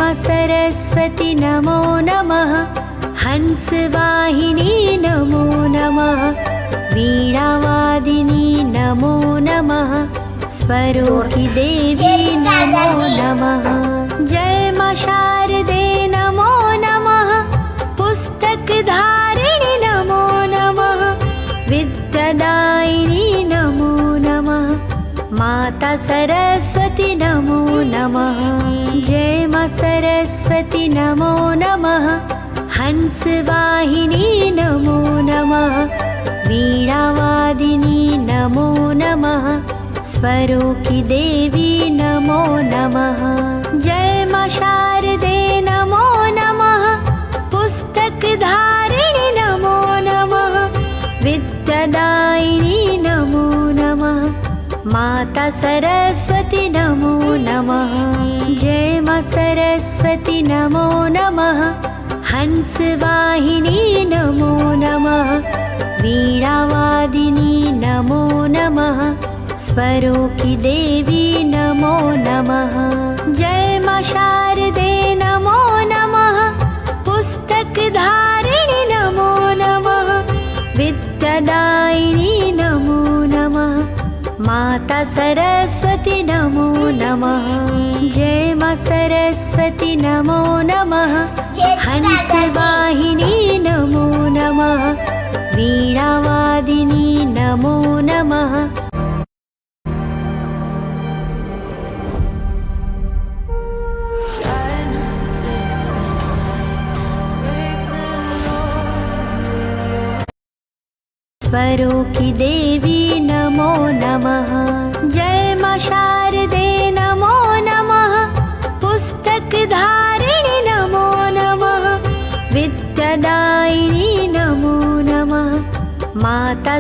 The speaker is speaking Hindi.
माँ सरस्वती नमो नमः। हंसवाहिनी नमो नमः। वीणावादिनी नमो नमः। स्वरूपी देवी नमो नमः। जय माँ शारदे नमो नमः। पुस्तकधारिणी नमो नमः। विद्यादायिनी नमो नमः। माता सरस्वती नमो नमः। जय माँ सरस्वती नमो नमः। हंसवाहिनी नमो नमः। वीणावादिनी नमो नमः। स्वरूपी देवी नमो नमः। जय माँ शारदे नमो नमः। पुस्तकधारिणी नमो नमः। विद्यादायिनी नमो नमः। माता सरस्वती नमो नमः। जय माँ सरस्वती नमो नमः। हंसवाहिनी नमो नमः। वीणावादिनी नमो नमः। स्वरूपी देवी नमो नमः। जय माँ शारदे नमो नमः। पुस्तकधारिणी नमो नमः। विद्यादायिनी नमो नमः। माता सरस्वती नमो नमः। जय माँ सरस्वती नमो नमः। हंसवाहिनी नमो नमः। वीणावादिनी नमो नमः। स्वरूपी देवी नमो नमः। जय माँ शारदे नमो नमः। पुस्तकधारिणी नमो नमः। विद्यादायिनी नमो नमः। माता